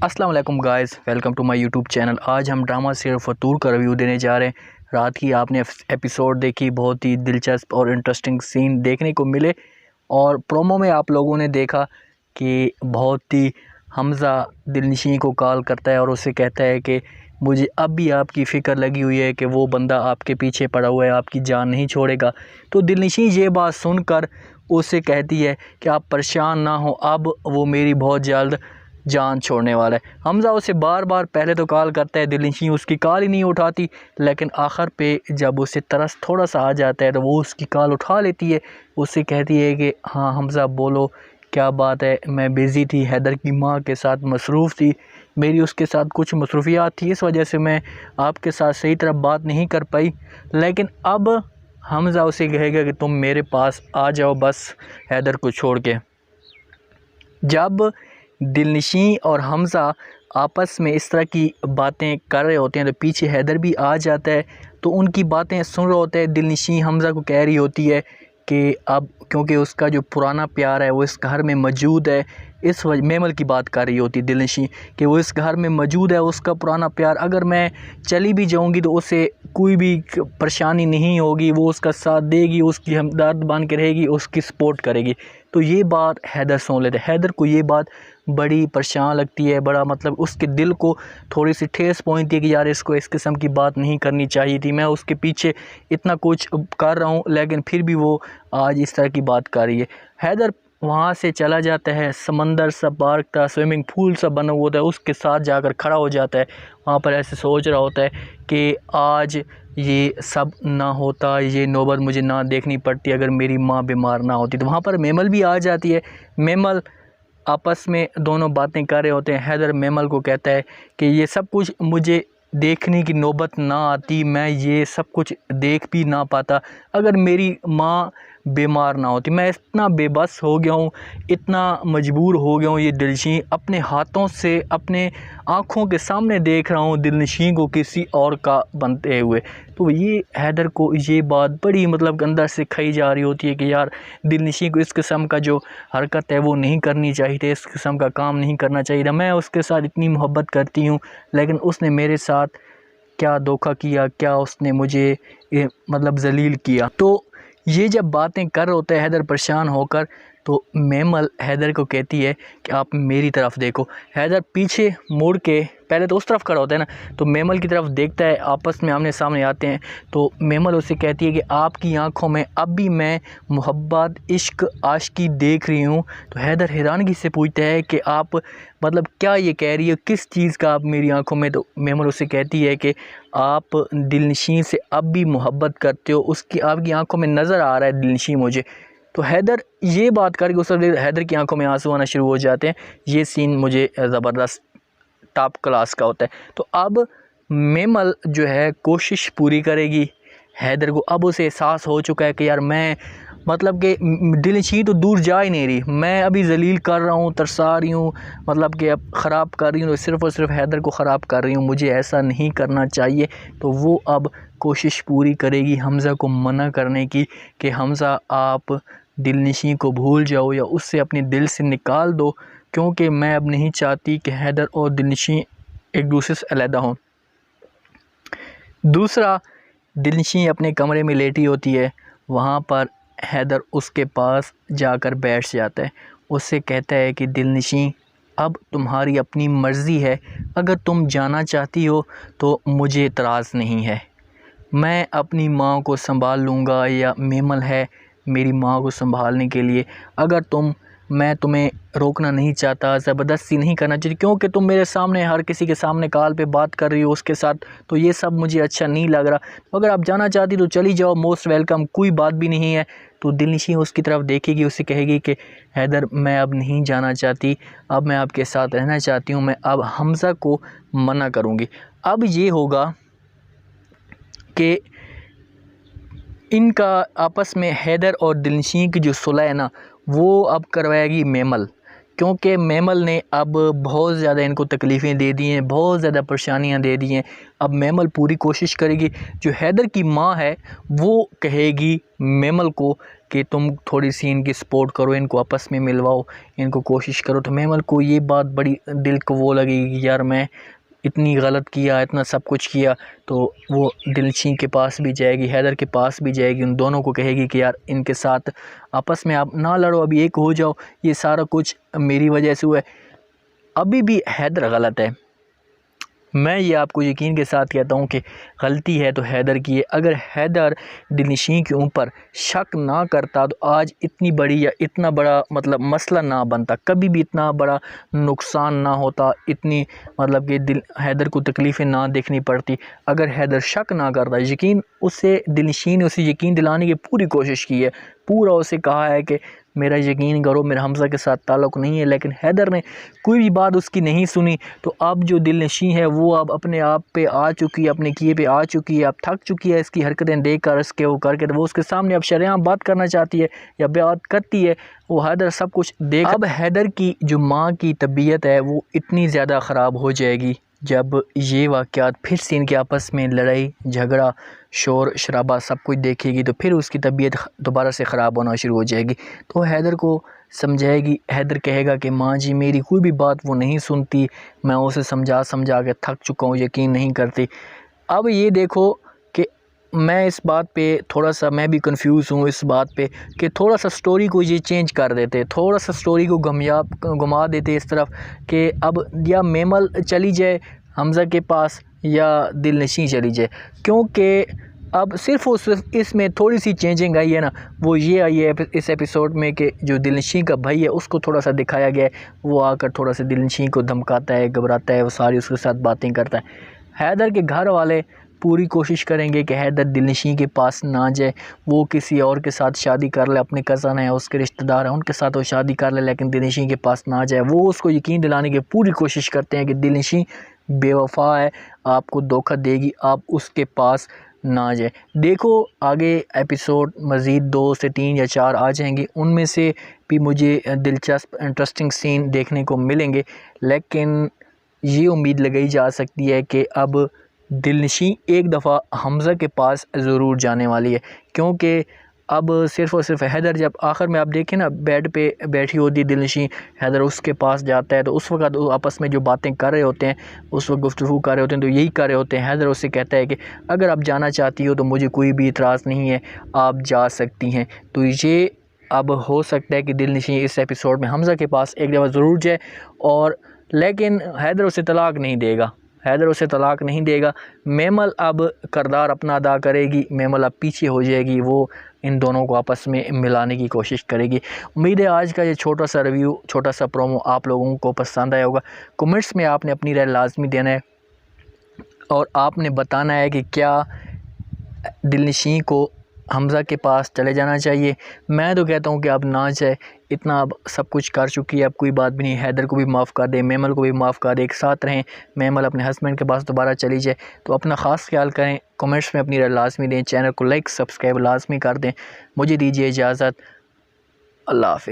अस्सलाम वालेकुम guys, welcome to my YouTube channel. आज हम ड्रामा सीरियल फतूर का रिव्यू देने जा रहे हैं। रात की आपने एपिसोड देखी, बहुत ही दिलचस्प और इंटरेस्टिंग सीन देखने को मिले और प्रोमो में आप लोगों ने देखा कि बहुत ही हमज़ा दिलनशी को कॉल करता है और उससे कहता है कि मुझे अब भी आपकी फ़िक्र लगी हुई है कि वो बंदा आपके पीछे पड़ा हुआ है, आपकी जान नहीं छोड़ेगा। तो दिलनशी ये बात सुनकर उससे कहती है कि आप परेशान ना हो, अब वो मेरी बहुत जल्द जान छोड़ने वाला है। हमज़ा उसे बार बार पहले तो कॉल करता है, दिलनशी उसकी कॉल ही नहीं उठाती, लेकिन आखिर पे जब उसे तरस थोड़ा सा आ जाता है तो वो उसकी कॉल उठा लेती है। उससे कहती है कि हाँ हमज़ा बोलो, क्या बात है। मैं बिज़ी थी, हैदर की माँ के साथ मसरूफ़ थी, मेरी उसके साथ कुछ मसरूफियात थी, इस वजह से मैं आपके साथ सही तरह बात नहीं कर पाई। लेकिन अब हमज़ा उसे कहेगा कि तुम मेरे पास आ जाओ बस हैदर को छोड़ के। जब दिलनशी और हमज़ा आपस में इस तरह की बातें कर रहे होते हैं तो पीछे हैदर भी आ जाता है। तो उनकी बातें सुन रहे होते हैं। दिलनशी हमज़ा को कह रही होती है कि अब क्योंकि उसका जो पुराना प्यार है वो इस घर में मौजूद है, इस वजह मेमल की बात कर रही होती दिलनशी कि वो इस घर में मौजूद है, उसका पुराना प्यार, अगर मैं चली भी जाऊंगी तो उसे कोई भी परेशानी नहीं होगी, वो उसका साथ देगी, उसकी हमदर्द बन के रहेगी, उसकी सपोर्ट करेगी। तो ये बात हैदर सुन लेते। हैदर को ये बात बड़ी परेशान लगती है, बड़ा मतलब उसके दिल को थोड़ी सी ठेस पहुंचती है कि यार इसको इस किस्म की बात नहीं करनी चाहिए थी, मैं उसके पीछे इतना कुछ कर रहा हूँ लेकिन फिर भी वो आज इस तरह की बात कर रही है। हैदर वहाँ से चला जाता है, समंदर सा पार्क था, स्विमिंग पूल सा बना हुआ था, उसके साथ जाकर खड़ा हो जाता है। वहाँ पर ऐसे सोच रहा होता है कि आज ये सब ना होता, ये नौबत मुझे ना देखनी पड़ती अगर मेरी माँ बीमार ना होती। तो वहाँ पर मेमल भी आ जाती है। मेमल आपस में दोनों बातें कर रहे होते हैं। हैदर मेमल को कहता है कि ये सब कुछ मुझे देखने की नौबत ना आती, मैं ये सब कुछ देख भी ना पाता अगर मेरी माँ बीमार ना होती। मैं इतना बेबस हो गया हूँ, इतना मजबूर हो गया हूँ, ये दिलनशी अपने हाथों से अपने आँखों के सामने देख रहा हूँ दिलनशी को किसी और का बनते हुए। तो ये हैदर को ये बात बड़ी मतलब अंदर से खाई जा रही होती है कि यार दिलनशी को इस किस्म का जो हरकत है वो नहीं करनी चाहिए थी, इस किस्म का काम नहीं करना चाहिए था। मैं उसके साथ इतनी मोहब्बत करती हूँ लेकिन उसने मेरे साथ क्या धोखा किया, क्या उसने मुझे मतलब जलील किया। तो ये जब बातें कर होते हैं हैदर परेशान होकर, तो मेमल हैदर को कहती है कि आप मेरी तरफ देखो। हैदर पीछे मुड़ के पहले तो उस तरफ खड़ा होता है ना, तो मेमल की तरफ देखता है, आपस में आमने सामने आते हैं। तो मेमल उससे कहती है कि आपकी आंखों में अब भी मैं मोहब्बत, इश्क, आशिकी देख रही हूँ। तो हैदर हैरानगी से पूछता है कि आप मतलब क्या ये कह रही है, किस चीज़ का आप मेरी आंखों में। तो मेमल उससे कहती है कि आप दिलनशी से अब भी मोहब्बत करते हो, उसकी आपकी आंखों में नज़र आ रहा है दिलनशी मुझे। तो हैदर ये बात करके उस वक्त हैदर की आंखों में आंसू आना शुरू हो जाते हैं। ये सीन मुझे ज़बरदस्त टॉप क्लास का होता है। तो अब मेमल जो है कोशिश पूरी करेगी हैदर को। अब उसे एहसास हो चुका है कि यार मैं मतलब कि दिलनशी तो दूर जा ही नहीं रही, मैं अभी जलील कर रहा हूँ, तरसा रही हूँ, मतलब कि अब ख़राब कर रही हूँ, तो सिर्फ़ और सिर्फ हैदर को ख़राब कर रही हूँ, मुझे ऐसा नहीं करना चाहिए। तो वो अब कोशिश पूरी करेगी हमज़ा को मना करने की कि हमज़ा आप दिलनशी को भूल जाओ या उससे अपने दिल से निकाल दो, क्योंकि मैं अब नहीं चाहती कि हैदर और दिलनशी एक दूसरे से अलहदा हों। दूसरा, दिलनशी अपने कमरे में लेटी होती है, वहाँ पर हैदर उसके पास जाकर बैठ जाता है। उससे कहता है कि दिलनशी अब तुम्हारी अपनी मर्ज़ी है, अगर तुम जाना चाहती हो तो मुझे एतराज़ नहीं है, मैं अपनी माँ को संभाल लूँगा, या मेमल है मेरी माँ को संभालने के लिए। अगर मैं तुम्हें रोकना नहीं चाहता, ज़बरदस्ती नहीं करना चाहिए, क्योंकि तुम मेरे सामने हर किसी के सामने कॉल पे बात कर रही हो उसके साथ, तो ये सब मुझे अच्छा नहीं लग रहा। तो अगर आप जाना चाहती तो चली जाओ, मोस्ट वेलकम, कोई बात भी नहीं है। तो दिलनशी उसकी तरफ देखेगी, उससे कहेगी कि हैदर मैं अब नहीं जाना चाहती, अब मैं आपके साथ रहना चाहती हूँ, मैं अब हमज़ा को मना करूँगी। अब ये होगा कि इनका आपस में हैदर और दिलनशी की जो सुलह है ना, वो अब करवाएगी मेमल, क्योंकि मेमल ने अब बहुत ज़्यादा इनको तकलीफ़ें दे दी हैं, बहुत ज़्यादा परेशानियां दे दी हैं। अब मेमल पूरी कोशिश करेगी। जो हैदर की माँ है वो कहेगी मेमल को कि तुम थोड़ी सी इनकी सपोर्ट करो, इनको आपस में मिलवाओ, इनको कोशिश करो। तो मेमल को ये बात बड़ी दिल को वो लगेगी कि यार मैं इतनी गलत किया, इतना सब कुछ किया। तो वो दिलशी के पास भी जाएगी, हैदर के पास भी जाएगी, उन दोनों को कहेगी कि यार इनके साथ आपस में आप ना लड़ो, अभी एक हो जाओ, ये सारा कुछ मेरी वजह से हुआ है। अभी भी हैदर गलत है, मैं ये आपको यकीन के साथ कहता हूँ कि गलती है तो हैदर की है। अगर हैदर दिलनशीं के ऊपर शक ना करता तो आज इतनी बड़ी या इतना बड़ा मतलब मसला ना बनता, कभी भी इतना बड़ा नुकसान ना होता, इतनी मतलब कि हैदर को तकलीफ़ें ना देखनी पड़ती। अगर हैदर शक ना करता, यकीन उससे दिलनशीं ने उसे यकीन दिलाने की पूरी कोशिश की है, पूरा उसे कहा है कि मेरा यकीन करो, मेरा हमज़ा के साथ ताल्लुक़ नहीं है, लेकिन हैदर ने कोई भी बात उसकी नहीं सुनी। तो अब जो दिलनशीं है वो अब अपने आप पे आ चुकी है, अपने किए पे आ चुकी है, अब थक चुकी है इसकी हरकतें देख कर, इसके वो करके। तो वो उसके सामने अब शरेआम बात करना चाहती है या बात करती है, वो हैदर सब कुछ देख। अब हैदर की जो माँ की तबीयत है वो इतनी ज़्यादा ख़राब हो जाएगी जब ये वाक़यात फिर से इनके आपस में लड़ाई झगड़ा शोर शराबा सब कुछ देखेगी, तो फिर उसकी तबीयत दोबारा से ख़राब होना शुरू हो जाएगी। तो हैदर को समझाएगी, हैदर कहेगा कि माँ जी मेरी कोई भी बात वो नहीं सुनती, मैं उसे समझा समझा के थक चुका हूँ, यकीन नहीं करती। अब ये देखो कि मैं इस बात पे थोड़ा सा मैं भी कंफ्यूज हूँ इस बात पे कि थोड़ा सा स्टोरी को ये चेंज कर देते, थोड़ा सा स्टोरी को घुमा देते इस तरफ कि अब या मेमल चली जाए हमज़ा के पास या दिलनशीं चली जाए। क्योंकि अब सिर्फ इसमें थोड़ी सी चेंजिंग आई है ना, वो ये आई है इस एपिसोड में कि जो दिलनशीं का भाई है उसको थोड़ा सा दिखाया गया है, वो आकर थोड़ा सा दिलनशीं को धमकाता है, घबराता है, वो सारी उसके साथ बातें करता है। हैदर के घर वाले पूरी कोशिश करेंगे कि हैदर दिलनशीं के पास ना जाए, वो किसी और के साथ शादी कर ले, अपने कज़न है, उसके रिश्तेदार हैं, उनके साथ वो शादी कर ले, लेकिन दिलनशीं के पास ना जाए। वो उसको यकीन दिलाने की पूरी कोशिश करते हैं कि दिलनशीं बेवफा है, आपको धोखा देगी, आप उसके पास ना जाए। देखो आगे एपिसोड मज़ीद 2 से 3 या 4 आ जाएंगे, उनमें से भी मुझे दिलचस्प इंटरेस्टिंग सीन देखने को मिलेंगे, लेकिन ये उम्मीद लगाई जा सकती है कि अब दिलनशीं एक दफ़ा हमज़ा के पास ज़रूर जाने वाली है। क्योंकि अब सिर्फ़ और सिर्फ हैदर जब आखिर में आप देखें ना बेड पे बैठी होती है दिलनशीं, हैदर उसके पास जाता है, तो उस वक़्त वो आपस में जो बातें कर रहे होते हैं, उस वक्त गुफ्तगू कर रहे होते हैं, तो यही कर रहे होते हैं। हैदर उससे कहता है कि अगर आप जाना चाहती हो तो मुझे कोई भी इतराज़ नहीं है, आप जा सकती हैं। तो ये अब हो सकता है कि दिलनशीं इस एपिसोड में हमज़ा के पास एक दफ़ा ज़रूर जाए, और लेकिन हैदर उसे तलाक नहीं देगा, हैदर उसे तलाक नहीं देगा। मेमल अब किरदार अपना अदा करेगी, मेमल अब पीछे हो जाएगी, वो इन दोनों को आपस में मिलाने की कोशिश करेगी। उम्मीद है आज का ये छोटा सा रिव्यू, छोटा सा प्रोमो आप लोगों को पसंद आया होगा। कमेंट्स में आपने अपनी राय लाजमी देना है और आपने बताना है कि क्या दिलनशीं को हमज़ा के पास चले जाना चाहिए। मैं तो कहता हूँ कि अब ना जाए, इतना अब सब कुछ कर चुकी है, अब कोई बात भी नहीं। हैदर को भी माफ़ कर दे, मेमल को भी माफ़ कर दे, एक साथ रहें, मेमल अपने हस्बैंड के पास दोबारा चली जाए। तो अपना ख़ास ख्याल करें, कमेंट्स में अपनी राय लाजमी दें, चैनल को लाइक सब्सक्राइब लाजमी कर दें। मुझे दीजिए इजाज़त, अल्लाह हाफ़िज़।